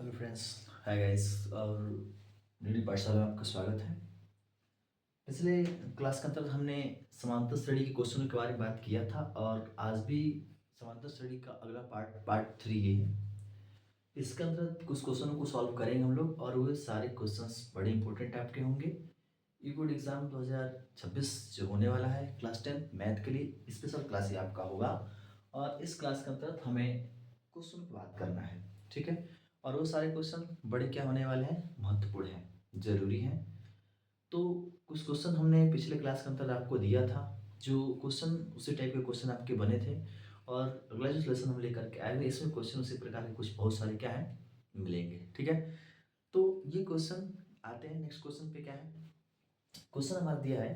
Hello friends. Hi guys. और DD पाठशाला में आपका स्वागत है। पिछले क्लास के अंतर्गत हमने समांतर श्रेणी के क्वेश्चनों के बारे में बात किया था और आज भी समांतर श्रेणी का अगला पार्ट 3 ये है। इसके अंतर्गत कुछ क्वेश्चनों को सॉल्व करेंगे हम लोग और वो सारे क्वेश्चंस बड़े इंपॉर्टेंट आपके होंगे। ई बोर्ड एग्जाम 2026 जो होने वाला है क्लास 10 मैथ के लिए स्पेशल क्लास ही आपका होगा। और इस क्लास के अंतर्गत हमें क्वेश्चन की बात करना है, ठीक है। और वो सारे क्वेश्चन बड़े क्या होने वाले हैं, महत्वपूर्ण हैं, जरूरी हैं। तो कुछ क्वेश्चन हमने पिछले क्लास के अंतर्गत आपको दिया था, जो क्वेश्चन उसी टाइप के क्वेश्चन आपके बने थे। और अगला जो लेसन हम लेकर के आए हुए इसमें क्वेश्चन उसी प्रकार के कुछ बहुत सारे क्या है मिलेंगे, ठीक है। तो ये क्वेश्चन आते हैं, नेक्स्ट क्वेश्चन पे क्या है। क्वेश्चन हमारा दिया है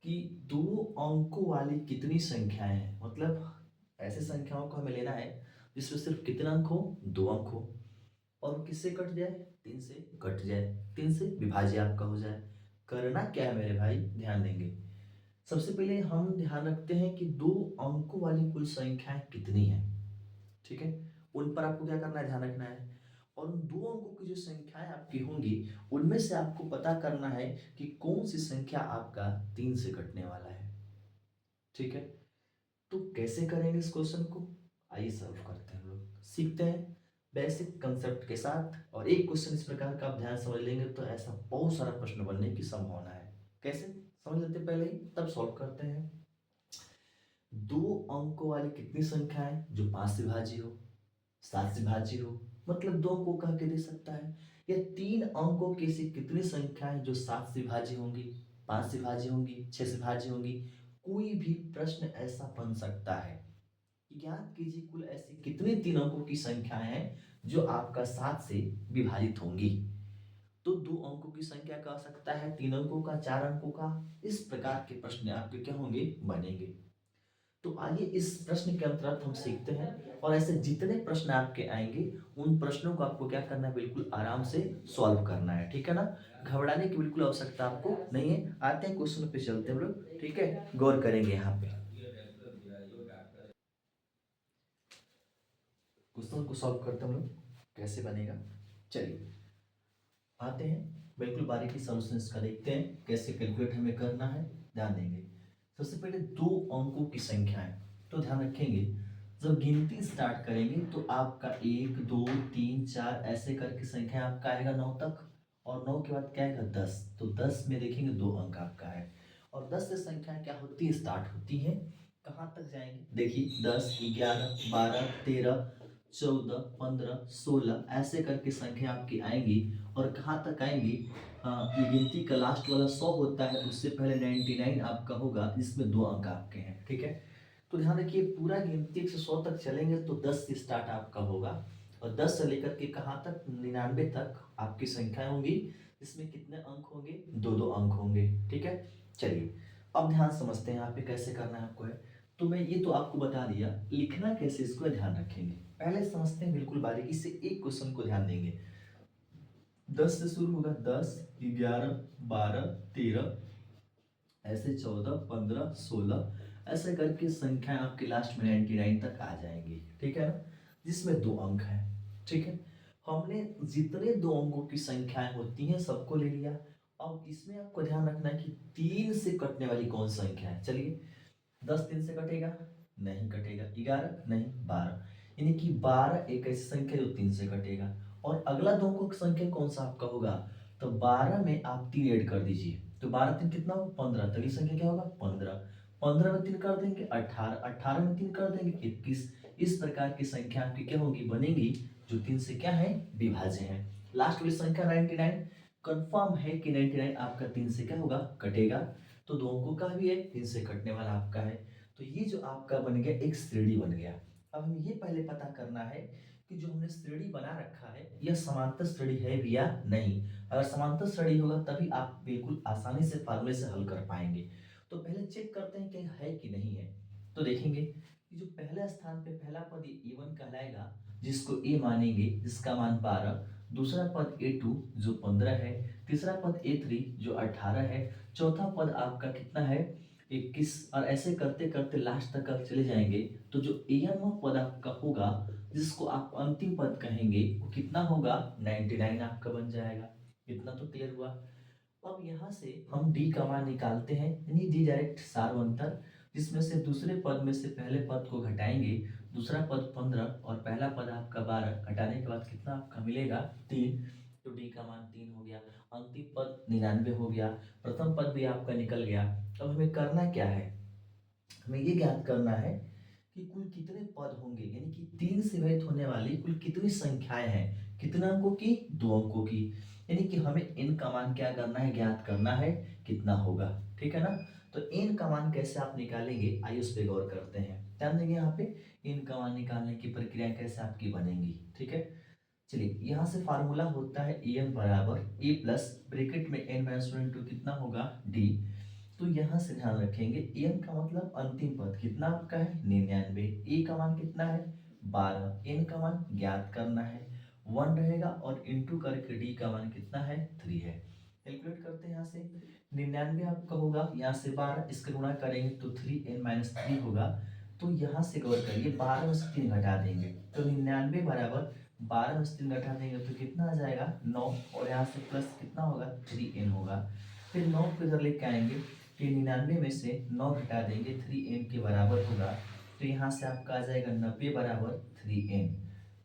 कि दो अंकों वाली कितनी संख्याएं हैं, मतलब ऐसे संख्याओं को हमें लेना है जिसमें सिर्फ कितने अंक हो, दो अंक हो, और किससे कट जाए, तीन से कट जाए, तीन से विभाज्य आपका हो जाए। करना क्या है मेरे भाई, ध्यान देंगे। सबसे पहले हम ध्यान रखते हैं कि दो अंकों वाली कुल संख्याएं कितनी है, ठीक है। उन पर आपको क्या करना है, ध्यान रखना है। और उन दो अंकों की जो संख्याएं आपकी होंगी उनमें से आपको पता करना है कि कौन सी संख्या आपका तीन से कटने वाला है, ठीक है। तो कैसे करेंगे इस क्वेश्चन को, आइए सॉल्व करते हैं, हम लोग सीखते हैं बेसिक कंसेप्ट के साथ। और एक क्वेश्चन इस प्रकार का आप ध्यान समझ लेंगे तो ऐसा बहुत सारा प्रश्न बनने की संभावना है। कैसे समझ लेते हैं पहले ही, तब सॉल्व करते हैं। दो अंकों वाली कितनी संख्या है जो पांच से भाजी हो, सात से भाजी हो, मतलब दो अंकों कह के दे सकता है। या तीन अंकों की ऐसी कितनी संख्या है जो सात से भाजी होंगी, पांच से भाजी होंगी, छह से भाजी होंगी। कोई भी प्रश्न ऐसा बन सकता है। ज्ञात कीजिए कुल ऐसी कितनी तीन अंकों की संख्या है जो आपका सात से विभाजित होंगी। तो दो अंकों की संख्या कह सकता है, तीन अंकों का, चार अंकों का। इस प्रकार के प्रश्न आपके क्या होंगे, बनेंगे। तो आइए इस प्रश्न के अंतर्गत हम सीखते हैं और ऐसे जितने प्रश्न आपके आएंगे उन प्रश्नों को आपको क्या करना है, बिल्कुल आराम से सॉल्व करना है, ठीक है ना। घबराने की बिल्कुल आवश्यकता आपको नहीं है। आते हैं क्वेश्चन पे, चलते हैं हम लोग, ठीक है। गौर करेंगे यहाँ पे क्वेश्चन को सॉल्व करते हैं हम लोग, कैसे बनेगा। चलिए आते हैं, बिल्कुल बारीकी सॉल्यूशन इसका देखते हैं कैसे कैलकुलेट हमें करना है, ध्यान देंगे। सबसे पहले दो अंकों की संख्या है, तो ध्यान रखेंगे जब गिनती स्टार्ट करेंगे तो आपका एक दो तीन चार ऐसे करके संख्या आपका आएगा नौ तक। और नौ के बाद क्या आएगा, दस। तो दस में देखेंगे दो अंक आपका है। और दस से संख्या क्या होती है, स्टार्ट होती है। कहाँ तक जाएंगे, देखिए 10 11 12 13 14 15 16 ऐसे करके संख्या आपकी आएंगी। और कहाँ तक आएंगी, ये गिनती का लास्ट वाला 100 होता है, उससे पहले 99 आपका होगा जिसमें दो अंक आपके हैं, ठीक है। तो ध्यान रखिए पूरा गिनती 100 तक चलेंगे तो 10 से स्टार्ट आपका होगा। और 10 से लेकर के कहाँ तक, 99 तक आपकी संख्या होंगी, इसमें कितने अंक होंगे, दो दो अंक होंगे, ठीक है। चलिए अब ध्यान समझते हैं यहाँ पे कैसे करना है आपको है। तो मैं ये तो आपको बता दिया, लिखना कैसे इसको ध्यान रखेंगे। पहले समझते हैं बिल्कुल बारीकी से, एक क्वेश्चन को ध्यान देंगे। 10 से शुरू होगा, 10 11 12 13 ऐसे 14 15 16 ऐसे करके संख्या आपके लास्ट में 99 तक आ जाएंगी, ठीक है ना, जिसमें दो अंक है, ठीक है। हमने जितने दो अंकों की संख्याएं होती हैं सबको ले लिया। अब इसमें आपको ध्यान रखना है कि तीन से कटने वाली कौन संख्या है। चलिए 10 तीन से कटेगा, नहीं कटेगा। 11 नहीं, 12। यानी कि 12 एक ऐसी संख्या जो तीन से कटेगा। और अगला दो अंकों की संख्या कौन सा आपका होगा, तो 12 में आप तीन ऐड कर दीजिए, तो 12 तीन कितना होगा, 15। तो अगली संख्या क्या होगा, 15। 15 में तीन कर देंगे 18, 18 में तीन कर देंगे 21। इस प्रकार की संख्या आपकी क्या होगी, बनेगी, जो तीन से क्या है, विभाज्य है। लास्ट वाली संख्या 99, कंफर्म है कि 99 आपका तीन से क्या होगा, कटेगा। तो दो अंकों का भी है, तीन से कटने वाला आपका है। तो ये जो आपका बन गया एक श्रेणी बन गया। अब हमें ये पहले पता करना है कि जो हमने श्रेणी बना रखा है यह समांतर श्रेणी है भी या नहीं। अगर समांतर श्रेणी होगा तभी आप बिल्कुल आसानी से फार्मूले से हल कर पाएंगे। तो पहले चेक करते हैं कि है कि नहीं है। तो देखेंगे कि जो पहले स्थान पे पहला पद ए वन कहलाएगा, जिसको ए मानेंगे, जिसका मान 12। दूसरा पद ए टू जो 15 है। तीसरा पद ए थ्री जो 18 है। चौथा पद आपका कितना है, 21। और ऐसे करते करते लास्ट तक आप चले जाएंगे तो जो एन पद आपका होगा जिसको आप अंतिम पद कहेंगे वो कितना होगा, 99 आपका बन जाएगा। इतना तो क्लियर हुआ। अब यहाँ से हम डी का मान निकालते हैं, यानी डी डायरेक्ट सार अंतर, जिसमें से दूसरे पद में से पहले पद को घटाएंगे, दूसरा पद 15 और पहला पद आपका 12, घटाने के बाद कितना आपका मिलेगा, 3। तो डी का मान 3 हो गया। अंतिम पद 99 हो गया, प्रथम पद भी आपका निकल गया। अब हमें करना क्या है, हमें ये ज्ञात करना है कि कुल कितने पद होंगे, यानी कि 3 से विभाजित होने वाली कुल कितनी संख्याएं हैं, कितने अंकों की, 2 अंकों की। यानी कि हमें n का मान क्या करना है, ज्ञात करना है कितना होगा। ठीक है ना। तो n का मान कैसे आप निकालेंगे, आइए उस पर गौर करते हैं। ध्यान देंगे यहाँ पे n का मान निकालने की प्रक्रिया कैसे आपकी बनेगी। ठीक है, चलिए यहाँ से फार्मूला होता है an बराबर a प्लस ब्रैकेट में n माइनस 1 इंटू कितना होगा d। तो यहाँ से ध्यान रखेंगे n का मतलब अंतिम पद कितना आपका है, 99। a का मान कितना है, 12। n का मान ज्ञात करना है, 1 रहेगा और इंटू करके d का मान कितना है, 3 है। कैलकुलेट करते हैं यहाँ से, 99 आपका होगा, यहाँ से 12 इसका गुणा करेंगे तो 3n माइनस 3 होगा। तो यहाँ से गौर करिए 12 में से 3 घटा देंगे तो 99 बराबर 12 में से 3 घटा देंगे तो कितना आ जाएगा, 9। और यहाँ से प्लस कितना होगा, 3n होगा। फिर 9 को इधर लेके आएंगे कि 99 में से 9 घटा देंगे, 3n के बराबर होगा। तो यहाँ से आपका आ जाएगा 90 बराबर 3n।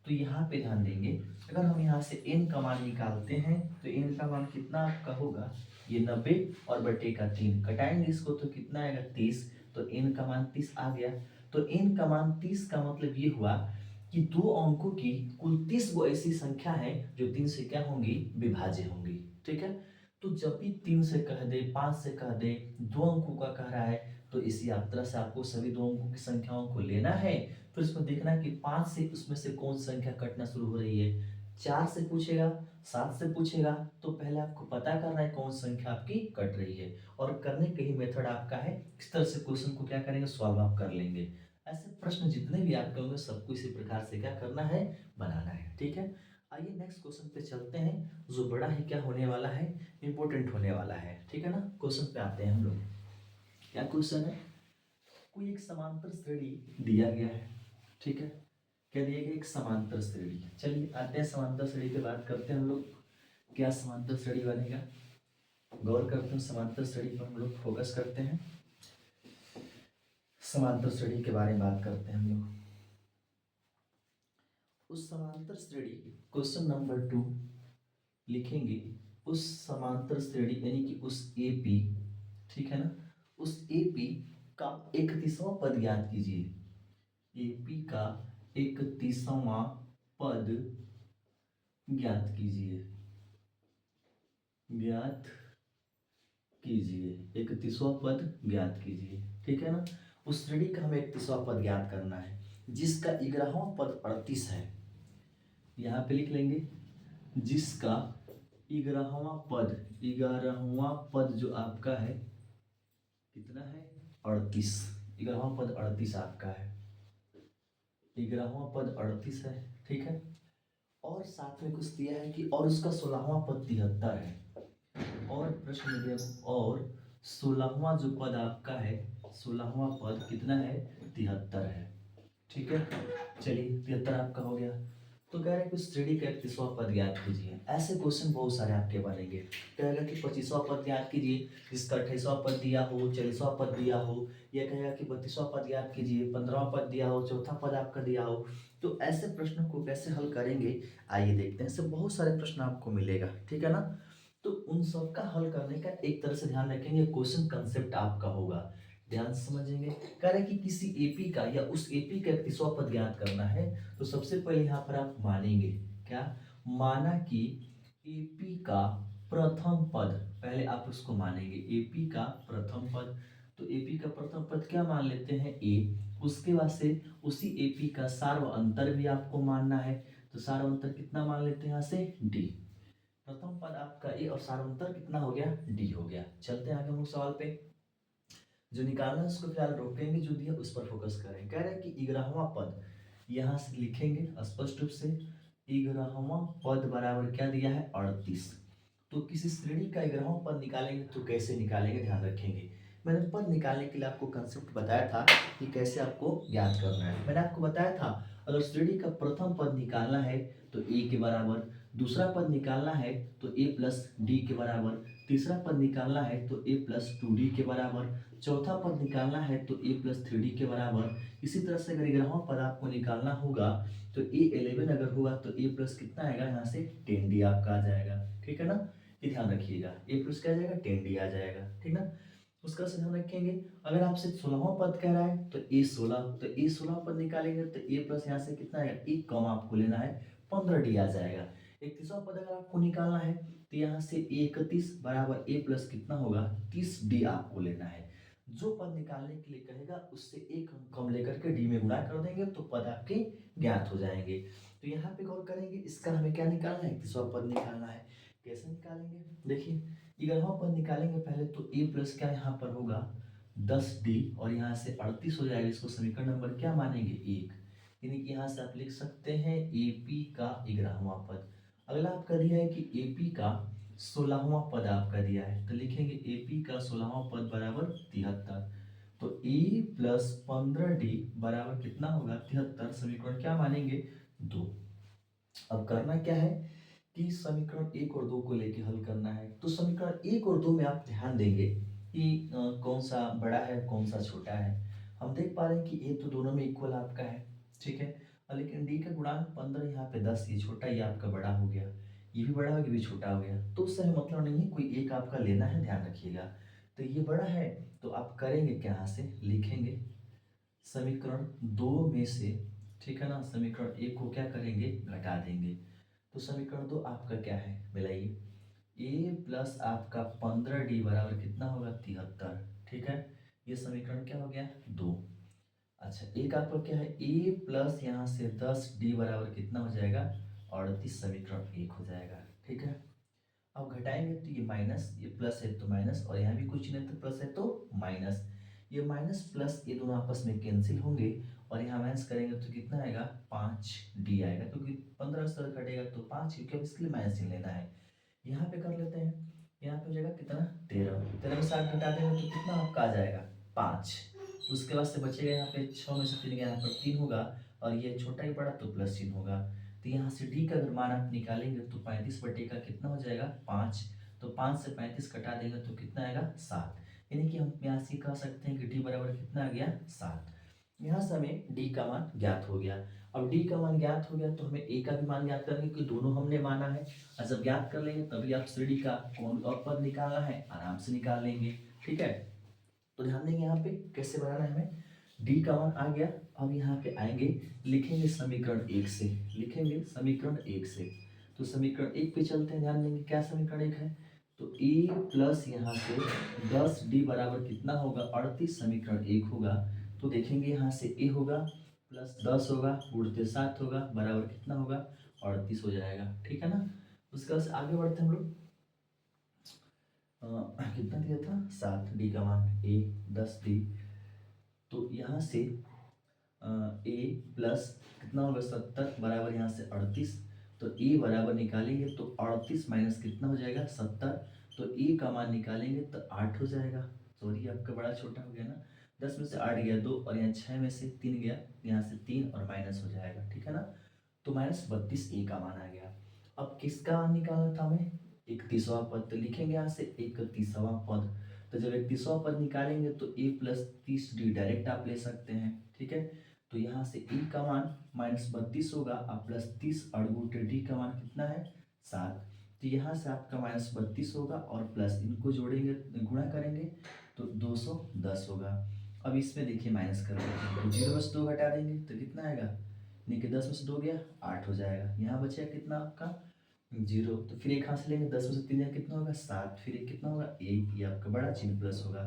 तो यहाँ पे ध्यान देंगे, अगर हम यहाँ से n का मान निकालते हैं तो n का मान कितना आपका होगा, ये 90 और बटे का 3 कटाएंगे इसको तो कितना आएगा, 30। तो n का मान 30 आ गया। तो n का मान 30 का मतलब ये हुआ कि 2 अंकों की कुल 30 गो ऐसी संख्या है जो 3 से क्या होंगी, विभाज्य होंगी। ठीक है, तो जब भी 3 से कह दे, 5 से कह दे, 2 अंकों का कह रहा है, तो इसी आप तरह से आपको सभी 2 अंकों की संख्याओं को लेना है। फिर उसमें देखना है कि 5 से उसमें से कौन सी संख्या कटना शुरू हो रही है। 4 से पूछेगा, 7 से पूछेगा, तो पहले आपको पता करना है कौन संख्या आपकी कट रही है। और करने के ही मेथड आपका है, किस तरह से क्वेश्चन को क्या करेंगे, सॉल्व आप कर लेंगे। ऐसे प्रश्न जितने भी आपके होंगे सबको इसी प्रकार से क्या करना है, बनाना है। ठीक है, आइए नेक्स्ट क्वेश्चन पे चलते हैं, जो बड़ा ही क्या होने वाला है, इंपॉर्टेंट होने वाला है। ठीक है ना, क्वेश्चन पे आते हैं हम लोग। क्या क्वेश्चन है, कोई एक समांतर श्रेणी दिया गया है। ठीक है, क्या दिया गया, एक समांतर श्रेणी। चलिए आते हैं समांतर श्रेणी पे बात करते हैं हम लोग, क्या समांतर श्रेणी बनेगा, गौर करते हैं समांतर श्रेणी पर हम लोग फोकस करते हैं। समांतर श्रेणी के बारे में बात करते हैं हम लोग। उस समांतर श्रेणी, क्वेश्चन नंबर 2 लिखेंगे, उस समांतर श्रेणी यानी कि उस AP, ठीक है ना, उस AP का 31वां पद ज्ञात कीजिए। AP का 31वां पद ज्ञात कीजिए, ज्ञात कीजिए, 31वां पद ज्ञात कीजिए। ठीक है ना, उस श्रेणी का हमें 31वां पद ज्ञात करना है जिसका 11वां पद 38 है। यहाँ पे लिख लेंगे, जिसका 11वां पद, 11वां पद जो आपका है कितना है, 38। 11वां पद 38 आपका है, 11वां पद 38 है। ठीक है, और साथ में कुछ दिया है कि और उसका 16वां पद 73 है। और प्रश्न में दिया, और 16वां जो पद आपका है, 16वां पद कितना है, 73 है। ठीक है, चलिए 73 आपका हो गया। तो कह रहे हैं कि श्रेणी का 31वां पद ज्ञात कीजिए। ऐसे क्वेश्चन बहुत सारे आपके बनेंगे। कहेगा कि 25वां पद ज्ञात कीजिए, जिसका 28वां पद दिया हो, 40वां पद दिया हो। यह कहेगा कि 32वां पद ज्ञात कीजिए, 15वां पद दिया हो, चौथा पद आपका दिया हो। तो ऐसे प्रश्नों को कैसे हल करेंगे, आइए देखते हैं। इससे बहुत सारे प्रश्न आपको मिलेगा। ठीक है ना, तो उन सब का हल करने का एक तरह से ध्यान रखेंगे, क्वेश्चन कंसेप्ट आपका होगा, ध्यान से समझेंगे। कह रहे कि किसी एपी का या उस एपी का 31वां पद ज्ञात करना है, तो सबसे पहले यहाँ पर आप मानेंगे क्या, माना कि एपी का प्रथम पद, पहले आप उसको मानेंगे एपी का प्रथम पद। तो एपी का प्रथम पद क्या मान लेते हैं, ए। उसके बाद से उसी एपी का सार्व अंतर भी आपको मानना है, तो सार्व अंतर कितना मान लेते हैं यहाँ से, डी। प्रथम पद आपका ए और सार्वंतर कितना हो गया, डी हो गया। चलते हैं आगे हम लोग सवाल पे, जो निकालना है उसको फिलहाल रोकेंगे, जो दिया उस पर फोकस करें। कह रहे हैं कि 11वां पद, यहाँ से लिखेंगे स्पष्ट रूप से, 11वां पद बराबर क्या दिया है, 38। तो किसी श्रेणी का 11वां पद निकालेंगे तो कैसे निकालेंगे, ध्यान रखेंगे। मैंने पद निकालने के लिए आपको कंसेप्ट बताया था कि कैसे आपको ज्ञात करना है। मैंने आपको बताया था अगर श्रेणी का प्रथम पद निकालना है तो ए के बराबर, दूसरा पद निकालना है तो ए प्लस डी के बराबर, तीसरा पद निकालना है तो ए प्लस टू डी के बराबर, चौथा पद निकालना है तो ए प्लस थ्री डी के बराबर। इसी तरह से अगर 11वां पद आपको निकालना होगा तो ए 11 अगर होगा तो ए प्लस कितना आएगा, यहाँ से 10d आपका आ जाएगा। ठीक है ना, ये ध्यान रखिएगा, ए प्लस क्या आ जाएगा, 10d आ जाएगा। ठीक ना, उसका से ध्यान रखेंगे। अगर आपसे 16वां पद कह रहा है तो ए 16, तो ए 16 पद निकालेंगे तो ए प्लस यहाँ से कितना आएगा, एक कम आपको लेना है, 15d आ जाएगा। 31वां पद अगर आपको निकालना है तो यहाँ से 31 बराबर ए प्लस कितना होगा, 30d आपको लेना है। जो पद निकालने के लिए कहेगा उससे एक अंक कम लेकर के डी में गुणा कर देंगे तो पद आपके ज्ञात हो जाएंगे। तो यहाँ पे गौर करेंगे, इसका हमें क्या निकालना है, 31वां पद निकालना है। कैसे निकालेंगे, देखिए 11वां पद निकालेंगे पहले तो ए प्लस क्या यहाँ पर होगा 10d और यहाँ से 38 हो जाएगा। इसको समीकरण नंबर क्या मानेंगे, 1, यानी कि यहाँ से आप लिख सकते हैं एपी का 11वां पद। अगला आपका दिया है कि एपी का 16वां पद आपका दिया है, तो लिखेंगे एपी का 16वां पद बराबर 73। तो ए प्लस 15d बराबर कितना होगा, 73। समीकरण क्या मानेंगे, 2। अब करना क्या है कि समीकरण 1 और 2 को लेके हल करना है। तो समीकरण 1 और 2 में आप ध्यान देंगे कि कौन सा बड़ा है कौन सा छोटा है। हम देख पा रहे हैं कि ए तो दोनों में इक्वल आपका है, ठीक है, लेकिन डी का गुणांक 15, यहाँ पे 10, ये छोटा, ये आपका बड़ा हो गया, ये भी बड़ा हो गया, ये भी छोटा हो गया। तो उससे हमें मतलब नहीं है, कोई एक आपका लेना है, ध्यान रखिएगा। तो ये बड़ा है तो आप करेंगे क्या, यहाँ से लिखेंगे समीकरण 2 में से, ठीक है ना, समीकरण 1 को क्या करेंगे, घटा देंगे। तो समीकरण 2 आपका क्या है मिलाइए, ए प्लस आपका 15d बराबर कितना होगा, 73। ठीक है, ये समीकरण क्या हो गया, 2। अच्छा, एक आपका क्या है, ए प्लस यहाँ से 10d बराबर कितना हो जाएगा, 38। समीकरण 1 हो जाएगा। ठीक है, अब घटाएंगे तो ये माइनस, ये प्लस है तो माइनस, और यहाँ भी कुछ नहीं तो प्लस है तो माइनस। ये माइनस प्लस ये दोनों आपस में कैंसिल होंगे और यहाँ माइनस करेंगे तो कितना आएगा, 5d आएगा, क्योंकि 15 से घटेगा तो 5, क्योंकि अब इसके लिए माइनस ही लेना है। यहाँ पे कर लेते हैं, यहाँ पे हो जाएगा कितना, 13। 13 में 7 घटा देंगे तो कितना आपका आ जाएगा, 5। उसके बाद से बचेगा यहाँ पे 6 में से 3 गया, यहाँ पर 3 होगा, और ये छोटा ही बड़ा तो प्लस चिन्ह होगा। तो यहाँ से डी का अगर मान आप निकालेंगे तो 35 बटे का कितना हो जाएगा, 5। तो 5 से 35 कटा देंगे तो कितना आएगा, 7। यानी कि हम यहाँ से कह सकते हैं कि डी बराबर कितना आ गया, 7। यहाँ से हमें डी का मान ज्ञात हो गया। अब डी का मान ज्ञात हो गया तो हमें ए का भी मान ज्ञात करेंगे, क्योंकि दोनों हमने माना है। और जब ज्ञात कर लेंगे तभी आप श्रेणी का कौन और पद निकालना है आराम से निकाल लेंगे। ठीक है, तो ध्यान देंगे यहाँ पे कैसे बनाना है हमें। डी का मान आ गया, अब यहाँ पे आएंगे, लिखेंगे समीकरण 1 से, लिखेंगे समीकरण 1 से। तो समीकरण 1 पे चलते हैं, ध्यान देंगे क्या समीकरण 1 है, तो ए प्लस यहाँ से 10d बराबर कितना होगा, 38। समीकरण 1 होगा। तो देखेंगे यहाँ से ए होगा प्लस 10 होगा, उड़ते 7 होगा, बराबर कितना होगा, 38 हो जाएगा। ठीक है ना, उसके बाद आगे बढ़ते हैं हम लोग। कितना दिया था, 7d का मान, ए 10d, तो यहाँ से ए प्लस कितना होगा, 70 बराबर यहाँ से 38। तो ए बराबर निकालेंगे तो 38 माइनस कितना हो जाएगा, 70। तो ए का मान निकालेंगे तो 8 हो जाएगा। सॉरी आपका बड़ा छोटा हो गया ना, 10 में से 8 गया 2, और यहाँ 6 में से 3 गया, यहाँ से 3 और माइनस हो जाएगा। ठीक है ना, तो -32 ए का मान आ गया। अब किसका मान निकालना था हमें, 31वां पद, तो लिखेंगे यहाँ से 31वां पद। तो जब 31वां पद निकालेंगे तो ए प्लस 30d डायरेक्ट आप ले सकते हैं। ठीक है, तो यहाँ से ए का मान -32 होगा, और प्लस 30 अड़गुटे डी का मान कितना है, 7। तो यहाँ से आपका -32 होगा, और प्लस इनको जोड़ेंगे, गुणा करेंगे तो 210 होगा। अब इसमें देखिए माइनस कर देंगे, तो 0 में से 2 घटा देंगे तो कितना आएगा, यानी कि 10 में से 2 गया 8 हो जाएगा। यहाँ बचेगा कितना आपका, 0। तो फिर एक हाथ से लेंगे, 10 में से 3 कितना होगा, 7। फिर एक कितना होगा, 1, ये आपका बड़ा चिन्ह प्लस होगा।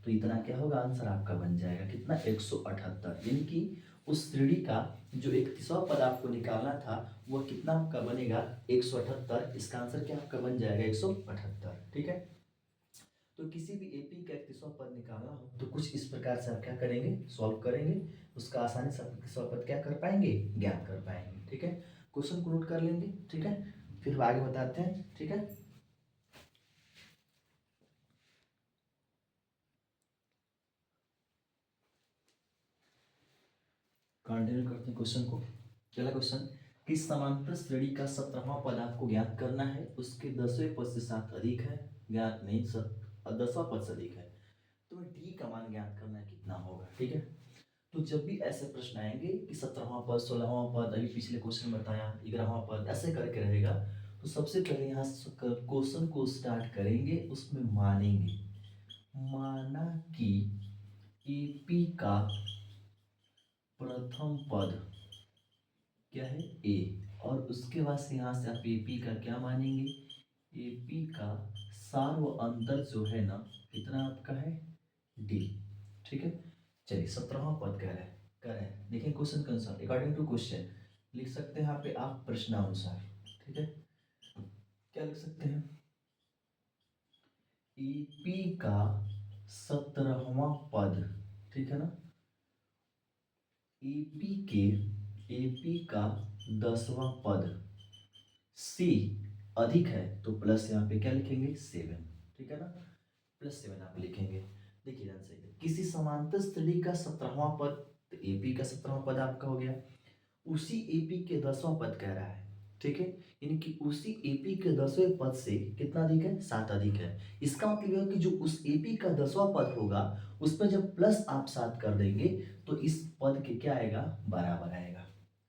तो इतना क्या होगा, आंसर आपका बन जाएगा कितना, 178। यानी कि उस श्रेणी का जो 31वां पद आपको निकालना था वह कितना आपका बनेगा, 178। इसका आंसर क्या आपका बन जाएगा, 178। ठीक है, तो किसी भी एपी का 31वां पद निकालना हो तो कुछ इस प्रकार से आप क्या करेंगे, सॉल्व करेंगे, उसका आसानी से आप 31वां पद क्या कर पाएंगे, ज्ञात कर पाएंगे। ठीक है, क्वेश्चन को नोट कर लेंगे। ठीक है, फिर आगे बताते हैं। ठीक है, कंटिन्यू करते हैं क्वेश्चन को। पहला क्वेश्चन, कि समांतर श्रेणी का 17वां पद आपको ज्ञात करना है, उसके 10वें पद से 7 अधिक है, ज्ञात नहीं, 10वां पद से अधिक है, तो डी का मान ज्ञात करना है कितना होगा। ठीक है, तो जब भी ऐसे प्रश्न आएंगे कि 17वां पद, 16वां पद, अभी पिछले क्वेश्चन बताया 11वां पद, ऐसे करके रहेगा, तो सबसे पहले यहाँ क्वेश्चन को स्टार्ट करेंगे, उसमें मानेंगे, माना कि एपी का प्रथम पद क्या है, ए, और उसके बाद से यहाँ से आप एपी का क्या मानेंगे, एपी का सार्व अंतर जो है ना, कितना आपका है, डी। ठीक है, चलिए 17वां पद कह रहे हैं, देखिए क्वेश्चन के अनुसार, अकॉर्डिंग टू क्वेश्चन लिख सकते हैं यहाँ पे आप प्रश्नानुसार। ठीक है, क्या लिख सकते हैं, एपी का 17वां पद, ठीक है ना, एपी का 10वां पद सी अधिक है, तो प्लस यहाँ पे क्या लिखेंगे, 7। ठीक है ना, +7 आप लिखेंगे। देखिए ध्यान से, किसी समांतर श्रेणी का 17वां पद, तो एपी का 17वां पद आपका हो गया, उसी एपी के 10वां पद कह रहा है। ठीक है, यानी कि उसी एपी के 10वें पद से कितना अधिक है, 7 अधिक है। इसका मतलब यह कि जो उस एपी का 10वां पद होगा, उस पर जब प्लस आप 7 कर देंगे, तो इस पद के क्या आएगा, बराबर आएगा।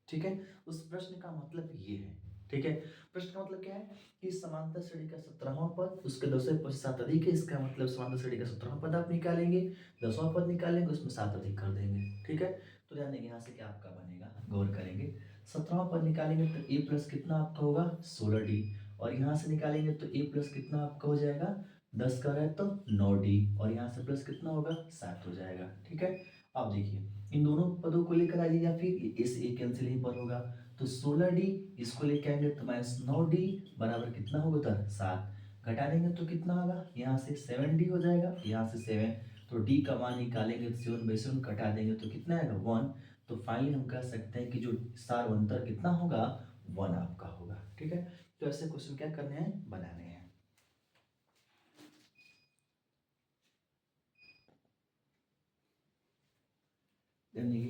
ठीक है, उस प्रश्न का मतलब ये है। ठीक है, प्रश्न का मतलब क्या है कि समांतर श्रेणी का 17वां पद, उसके 10वें पद से 7 अधिक है, इसका मतलब समांतर श्रेणी का 17वां पद आप निकालेंगे, 10वां पद निकालेंगे, उसमें 7 अधिक कर देंगे। ठीक है, तो ध्यान देंगे यहाँ से क्या आपका बनेगा, गौर करेंगे, 17वां पद निकालेंगे तो ए प्लस कितना आपका होगा, 16d, और यहाँ से निकालेंगे तो ए प्लस कितना आपका हो जाएगा, 10 का है तो 9d, और यहाँ से प्लस कितना होगा, 7 हो जाएगा। ठीक है, अब देखिए इन दोनों पदों को लेकर आइए, या फिर इस ए कैंसिल ही पर होगा, तो 16d इसको लेके आएंगे तो -9d बराबर कितना होगा, उधर 7, घटा देंगे तो कितना होगा, यहाँ से 7d हो जाएगा, यहाँ से 7, तो d का मान निकालेंगे, 7/7 घटा देंगे तो कितना आएगा, 1। तो फाइनली हम कह सकते हैं कि जो सार्वंतर कितना होगा, 1 आपका होगा। ठीक है, तो ऐसे क्वेश्चन क्या करने हैं, बनाने हैं।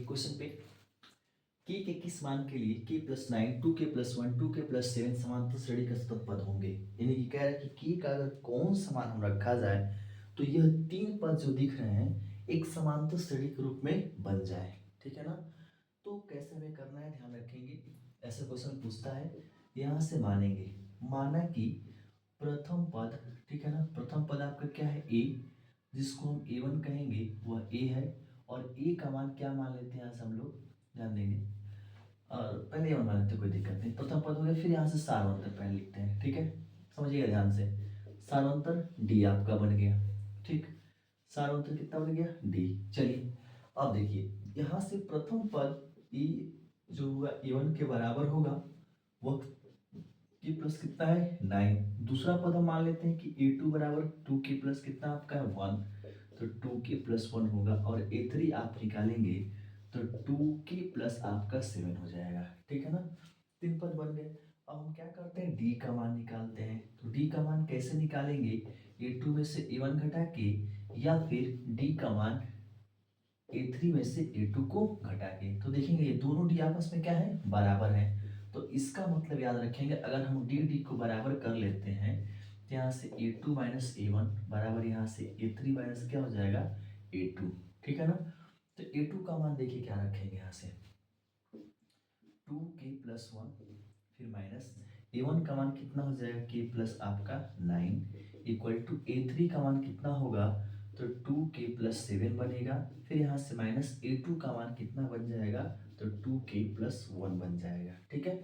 क्वेश्चन पे के किस मान के लिए k+9, 2k+1, 2k+7 समांतर श्रेणी का सतत पद होंगे, यानी कि कह रहा है कि का अगर कौन सा मान हम रखा जाए तो यह 3 पद जो दिख रहे हैं एक समांतर श्रेणी के रूप में बन जाए। ठीक है ना, तो कैसे हमें करना है, ध्यान रखेंगे, ऐसे क्वेश्चन पूछता है, यहाँ से मानेंगे, माना कि प्रथम पद, ठीक है ना, प्रथम पद आपका क्या है, ए, जिसको हम a1 कहेंगे, वह a है, और a का मान क्या मान लेते हैं, यहाँ से हम लोग ध्यान देंगे, और पहले a1 मान लेते हैं, कोई दिक्कत नहीं, प्रथम पद हो गया, फिर यहाँ से सारांतर पहले लिखते हैं। ठीक है, समझिएगा ध्यान से, सारांतर d आपका बन गया। ठीक, सारांतर कितना बन गया, d। चलिए अब देखिए, यहाँ से प्रथम पद e जो हुआ a1 के बराबर होगा, वह के प्लस कितना है, 9। दूसरा पद हम मान लेते हैं कि a2 बराबर 2k प्लस कितना आपका है, 1, तो 2k+1 होगा, और a3 आप निकालेंगे तो 2k प्लस आपका 7 हो जाएगा। ठीक है ना, 3 पद बन गए। अब हम क्या करते हैं, d का मान निकालते हैं, तो d का मान कैसे निकालेंगे, a2 में से a1 घटा के, या फिर d का मान a3 में से a2 को घटा के, तो देखेंगे ये दोनों d आपस में क्या है, बराबर है। तो इसका मतलब याद रखेंगे, अगर हम डी को बराबर कर लेते हैं, तो यहाँ से a2 माइनस a1 बराबर यहाँ से a3 माइनस क्या हो जाएगा, a2। ठीक है ना, तो a2 का मान देखिए क्या रखेंगे, यहाँ से 2k+1, फिर माइनस a1 का मान कितना हो जाएगा, k प्लस आपका 9, इक्वल टू a3 का मान कितना होगा, तो 2k+7 बनेगा, फिर यहाँ से माइनस a2 का मान कितना बन जाएगा, तो 2k+1 बन जाएगा। ठीक है,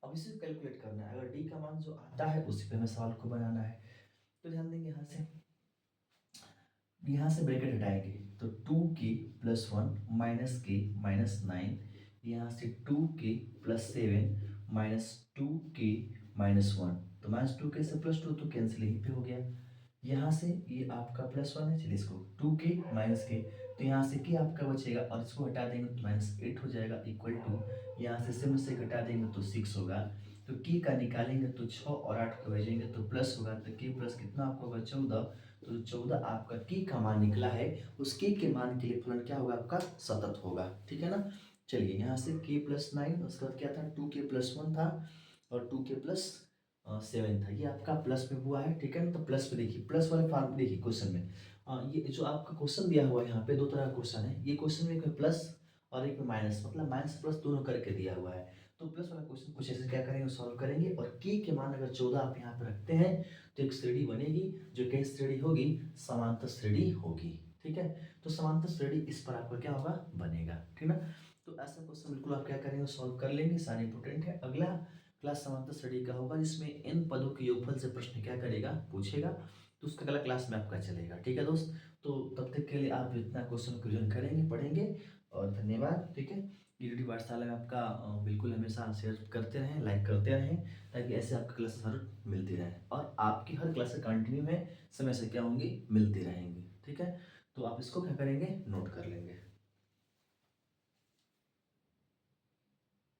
अब इसे कैलकुलेट करना है, अगर d का मान जो आता है उसी पे हमें सवाल को बनाना है। तो ध्यान देंगे, यहाँ से ब्रैकेट हटाएंगे, तो 2k+1 माइनस k माइनस 9, यहाँ से 2k+7 माइनस 2k माइनस 1, तो -2k से +2 तो कैंसिल ही पे हो गया। यहाँ से ये आपका +1 है, चलिए इसको 2k माइनस k, तो यहाँ से k आपका बचेगा, और इसको हटा देंगे तो -8 हो जाएगा, इक्वल टू यहाँ से 7 से घटा देंगे तो 6 होगा, तो k का निकालेंगे तो 6 और 8 को भेजेंगे तो प्लस होगा, तो k प्लस कितना आपका होगा, 14, तो 14 आपका k का मान निकला है, उस k के मान के लिए फलन क्या होगा, आपका सतत होगा। ठीक है ना, चलिए यहाँ से k+9, उसके बाद क्या था 2k+1 था और 2k+7 था। ये आपका प्लस में हुआ है, ठीक है ना। तो प्लस में देखिए, प्लस वाले फॉर्म देखिए क्वेश्चन में ये जो आपका क्वेश्चन दिया हुआ है यहाँ पे दो तरह का क्वेश्चन है। ये क्वेश्चन में एक में प्लस और एक में माइनस, मतलब माइनस प्लस दोनों करके दिया हुआ है। तो प्लस वाला क्वेश्चन कुछ ऐसे क्या करेंगे, सॉल्व करेंगे और k के मान अगर 14 आप यहाँ पे रखते हैं तो एक श्रेणी बनेगी, जो कैसी श्रेणी होगी, समांतर श्रेणी होगी, ठीक है। तो समांतर श्रेणी इस पर आपका क्या होगा, बनेगा, ठीक ना। तो ऐसा क्वेश्चन बिल्कुल आप क्या करेंगे, सॉल्व कर लेंगे, सारे इंपोर्टेंट है। अगला क्लास समांतर श्रेणी का होगा जिसमें n पदों के योगफल से प्रश्न क्या करेगा, पूछेगा। तो उसका अगला क्लास में आपका चलेगा, ठीक है दोस्त। तो तब तक के लिए आप इतना क्वेश्चन को रिवीजन करेंगे, पढ़ेंगे और धन्यवाद, ठीक है। ये वीडियो पाठशाला में आपका बिल्कुल हमेशा शेयर करते रहें, लाइक करते रहें, ताकि ऐसे आपकी क्लासेस हर मिलती रहें और आपकी हर क्लासेस कंटिन्यू में समय से क्या होंगी, मिलती रहेंगी, ठीक है। तो आप इसको क्या करेंगे, नोट कर लेंगे।